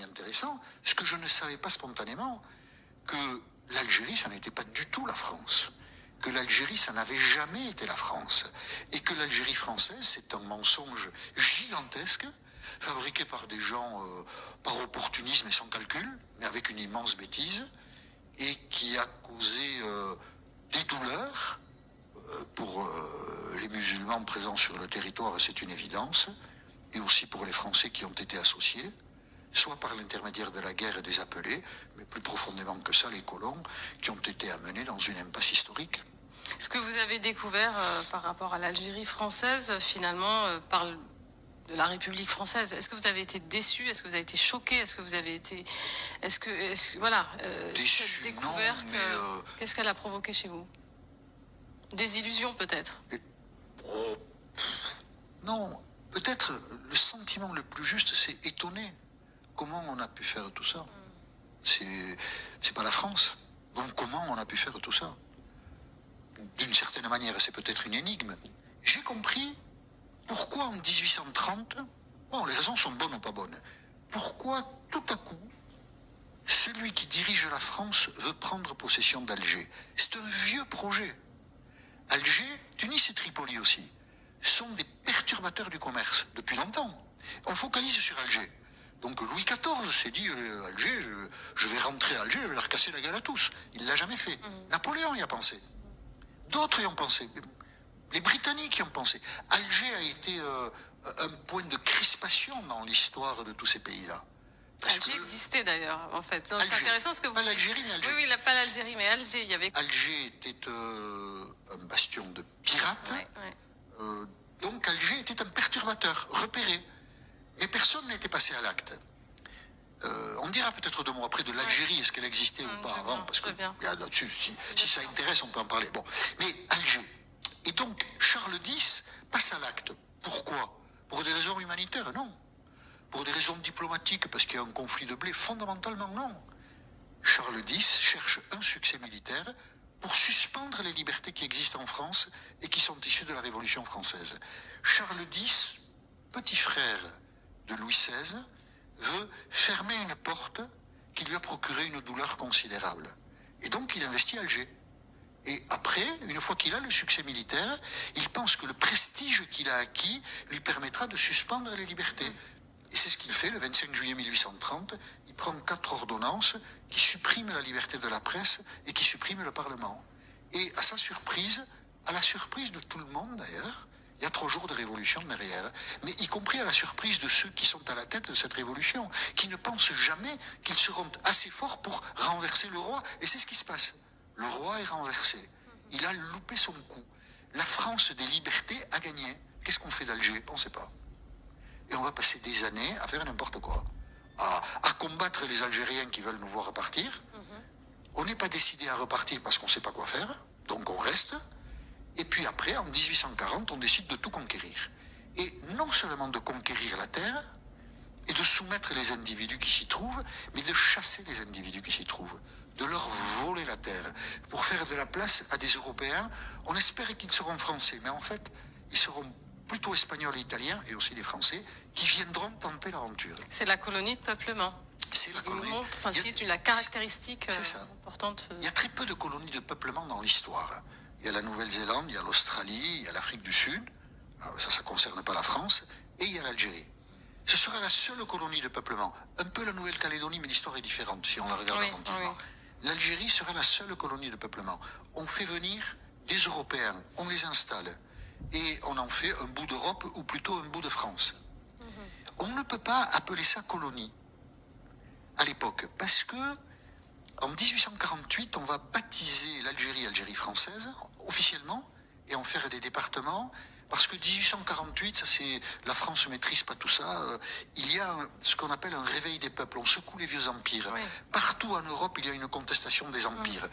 intéressant, ce que je ne savais pas spontanément, que l'Algérie, ça n'était pas du tout la France. Que l'Algérie, ça n'avait jamais été la France. Et que l'Algérie française, c'est un mensonge gigantesque, fabriqué par des gens par opportunisme et sans calcul, mais avec une immense bêtise, et qui a causé des douleurs pour les musulmans présents sur le territoire, c'est une évidence, et aussi pour les Français qui ont été associés, soit par l'intermédiaire de la guerre et des appelés, mais plus profondément que ça, les colons, qui ont été amenés dans une impasse historique. Ce que vous avez découvert par rapport à l'Algérie française, finalement, parle de la République française. Est-ce que vous avez été déçu? Est-ce que vous avez été choqué? Est-ce que vous avez été... voilà, déçu, cette découverte, non, mais qu'est-ce qu'elle a provoqué chez vous? Des illusions, peut-être? Non, peut-être le sentiment le plus juste, c'est étonné. Comment on a pu faire tout ça? C'est pas la France. Donc comment on a pu faire tout ça? D'une certaine manière, c'est peut-être une énigme. J'ai compris pourquoi en 1830, bon, les raisons sont bonnes ou pas bonnes, pourquoi tout à coup, celui qui dirige la France veut prendre possession d'Alger. C'est un vieux projet. Alger, Tunis et Tripoli aussi, sont des perturbateurs du commerce depuis longtemps. On focalise sur Alger. Donc Louis XIV s'est dit, Alger, je vais rentrer à Alger, je vais leur casser la gueule à tous. Il ne l'a jamais fait. Napoléon y a pensé. D'autres y ont pensé. Les Britanniques y ont pensé. Alger a été un point de crispation dans l'histoire de tous ces pays-là. Alger existait d'ailleurs, en fait. C'est intéressant ce que vous dites. Pas l'Algérie, mais Alger. Oui, pas l'Algérie, mais Alger, il y avait... Alger était un bastion de pirates. Ouais. Donc Alger était un perturbateur, repéré. Mais personne n'était passé à l'acte. On dira peut-être 2 mots après de l'Algérie, est-ce qu'elle existait ou pas avant, parce que là-dessus, si ça intéresse, on peut en parler. Bon, mais Alger. Et donc, Charles X passe à l'acte. Pourquoi? Pour des raisons humanitaires? Non. Pour des raisons diplomatiques, parce qu'il y a un conflit de blé? Fondamentalement, non. Charles X cherche un succès militaire pour suspendre les libertés qui existent en France et qui sont issues de la Révolution française. Charles X, petit frère de Louis XVI, veut fermer une porte qui lui a procuré une douleur considérable. Et donc il investit Alger. Et après, une fois qu'il a le succès militaire, il pense que le prestige qu'il a acquis lui permettra de suspendre les libertés. Et c'est ce qu'il fait le 25 juillet 1830. Il prend 4 ordonnances qui suppriment la liberté de la presse et qui suppriment le Parlement. Et à sa surprise, à la surprise de tout le monde d'ailleurs, il y a 3 jours de révolution derrière, mais y compris à la surprise de ceux qui sont à la tête de cette révolution, qui ne pensent jamais qu'ils seront assez forts pour renverser le roi. Et c'est ce qui se passe. Le roi est renversé. Il a loupé son coup. La France des libertés a gagné. Qu'est-ce qu'on fait d'Alger? On ne sait pas. Et on va passer des années à faire n'importe quoi. À combattre les Algériens qui veulent nous voir repartir. On n'est pas décidé à repartir parce qu'on ne sait pas quoi faire. Donc on reste. Et puis après, en 1840, on décide de tout conquérir. Et non seulement de conquérir la terre et de soumettre les individus qui s'y trouvent, mais de chasser les individus qui s'y trouvent, de leur voler la terre, pour faire de la place à des Européens. On espérait qu'ils seront français, mais en fait, ils seront plutôt espagnols et italiens, et aussi des Français, qui viendront tenter l'aventure. C'est la colonie de peuplement. C'est la colonie. C'est la caractéristique importante. Il y a très peu de colonies de peuplement dans l'histoire. Il y a la Nouvelle-Zélande, il y a l'Australie, il y a l'Afrique du Sud, ça ne concerne pas la France, et il y a l'Algérie. Ce sera la seule colonie de peuplement. Un peu la Nouvelle-Calédonie, mais l'histoire est différente si on la regarde attentivement. L'Algérie sera la seule colonie de peuplement. On fait venir des Européens, on les installe, et on en fait un bout d'Europe, ou plutôt un bout de France. On ne peut pas appeler ça colonie, à l'époque, parce que en 1848, on va baptiser l'Algérie Algérie française, officiellement, et en faire des départements, parce que 1848, ça c'est, la France ne maîtrise pas tout ça, il y a ce qu'on appelle un réveil des peuples, on secoue les vieux empires. Partout en Europe, il y a une contestation des empires.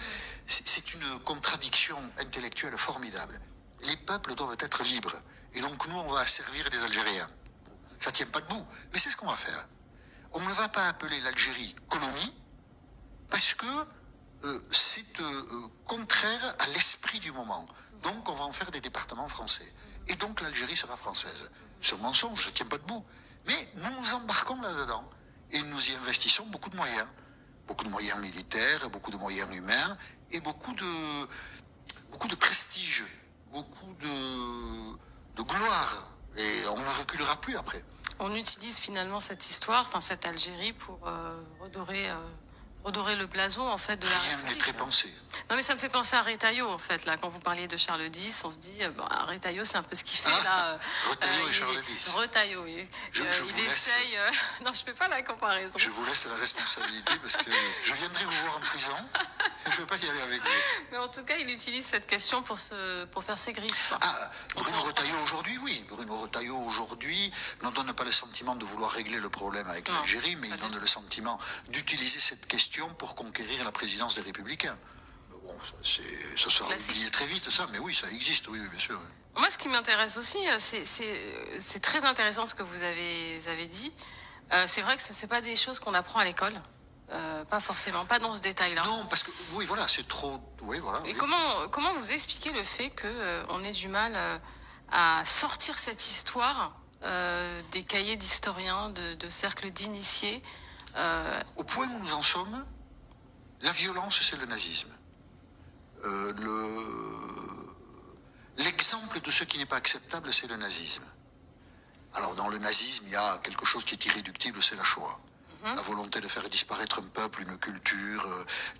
C'est une contradiction intellectuelle formidable. Les peuples doivent être libres, et donc nous, on va servir des Algériens. Ça ne tient pas debout, mais c'est ce qu'on va faire. On ne va pas appeler l'Algérie colonie, parce que c'est contraire à l'esprit du moment. Donc on va en faire des départements français. Et donc l'Algérie sera française. Ce mensonge ne tient pas debout. Mais nous nous embarquons là-dedans. et nous y investissons beaucoup de moyens. Beaucoup de moyens militaires, beaucoup de moyens humains et beaucoup de prestige, beaucoup de gloire. Et on ne reculera plus après. On utilise finalement cette histoire, enfin cette Algérie, pour redorer le blason en fait de la Rien n'est très pensé. Non mais ça me fait penser à Retailleau en fait là, quand vous parliez de Charles X, on se dit Retailleau c'est un peu ce qu'il fait là. Retailleau et Charles X. Retailleau, il essaye. Non, je fais pas la comparaison. Je vous laisse la responsabilité parce que je viendrai vous voir en prison. Je ne veux pas y aller avec vous. Mais en tout cas, il utilise cette question pour faire ses griffes. Quoi. Bruno Retailleau aujourd'hui, oui. Bruno Retailleau aujourd'hui ne donne pas le sentiment de vouloir régler le problème avec l'Algérie, mais il donne le sentiment d'utiliser cette question pour conquérir la présidence des Républicains. Bon, ça sera oublié très vite, ça, mais oui, ça existe, oui, bien sûr. Moi, ce qui m'intéresse aussi, c'est très intéressant ce que vous avez dit. C'est vrai que ce n'est pas des choses qu'on apprend à l'école. Pas forcément, pas dans ce détail-là. Non, parce que, oui, voilà, c'est trop... Oui, voilà. Et comment vous expliquez le fait qu'on ait du mal à sortir cette histoire des cahiers d'historiens, de cercles d'initiés Au point où nous en sommes, la violence, c'est le nazisme. L'exemple de ce qui n'est pas acceptable, c'est le nazisme. Alors, dans le nazisme, il y a quelque chose qui est irréductible, c'est la Shoah. La volonté de faire disparaître un peuple, une culture,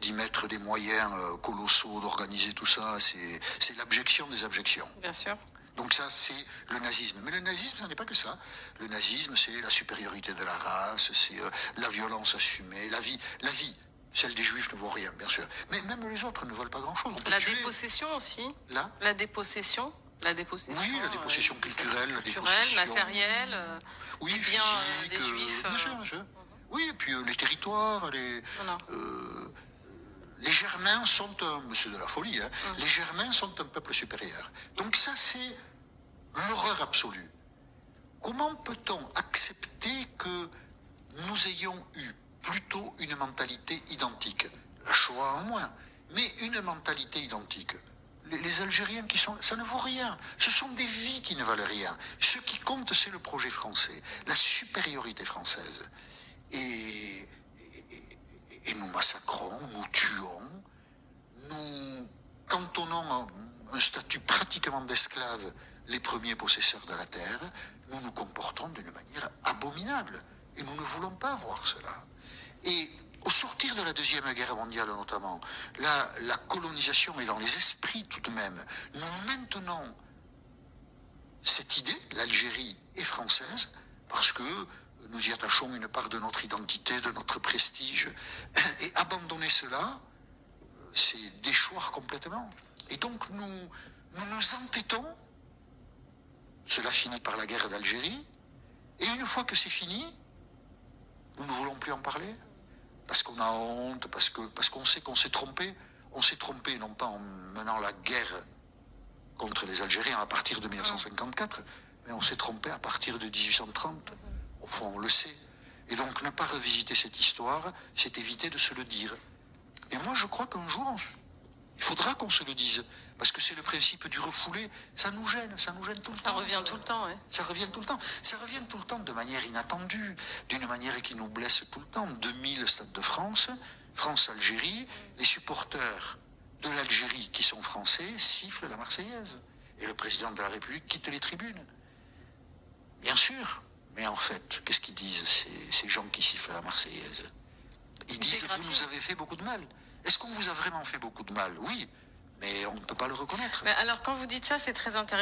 d'y mettre des moyens colossaux, d'organiser tout ça, c'est l'abjection des abjections. Bien sûr. Donc ça, c'est le nazisme. Mais le nazisme, ce n'est pas que ça. Le nazisme, c'est la supériorité de la race, c'est la violence assumée, la vie. Celle des Juifs ne vaut rien, bien sûr. Mais même les autres ne valent pas grand-chose. La dépossession aussi. La dépossession. Oui, la dépossession culturelle, la dépossession matérielle, oui, les biens physique, des Juifs. Bien sûr. Oui, et puis les territoires, les Germains sont c'est de la folie, hein. Les Germains sont un peuple supérieur. Donc ça, c'est l'horreur absolue. Comment peut-on accepter que nous ayons eu plutôt une mentalité identique, la Shoah en moins, mais une mentalité identique? Les Algériens qui sont là, ça ne vaut rien. Ce sont des vies qui ne valent rien. Ce qui compte, c'est le projet français, la supériorité française. Et nous massacrons, nous tuons, nous cantonnons un statut pratiquement d'esclave les premiers possesseurs de la terre, nous nous comportons d'une manière abominable. Et nous ne voulons pas voir cela. Et au sortir de la Deuxième Guerre mondiale notamment, la colonisation est dans les esprits tout de même. Nous maintenons cette idée, l'Algérie est française, parce que nous y attachons une part de notre identité, de notre prestige. Et abandonner cela, c'est déchoir complètement. Et donc nous nous entêtons. Cela finit par la guerre d'Algérie. Et une fois que c'est fini, nous ne voulons plus en parler. Parce qu'on a honte, parce qu'on sait qu'on s'est trompé. On s'est trompé non pas en menant la guerre contre les Algériens à partir de 1954, mais on s'est trompé à partir de 1830. Au fond, on le sait. Et donc, ne pas revisiter cette histoire, c'est éviter de se le dire. Et moi, je crois qu'un jour, il faudra qu'on se le dise. Parce que c'est le principe du refoulé. Ça nous gêne tout le temps. Ça revient tout le temps, oui. Ça revient tout le temps. Ça revient tout le temps de manière inattendue, d'une manière qui nous blesse tout le temps. 2000 Stade de France, France-Algérie, les supporters de l'Algérie qui sont français sifflent la Marseillaise. Et le président de la République quitte les tribunes. Bien sûr. Mais en fait, qu'est-ce qu'ils disent, ces gens qui sifflent la Marseillaise? Ils disent, vous nous avez fait beaucoup de mal. Est-ce qu'on vous a vraiment fait beaucoup de mal? Oui, mais on ne peut pas le reconnaître. Mais alors, quand vous dites ça, c'est très intéressant.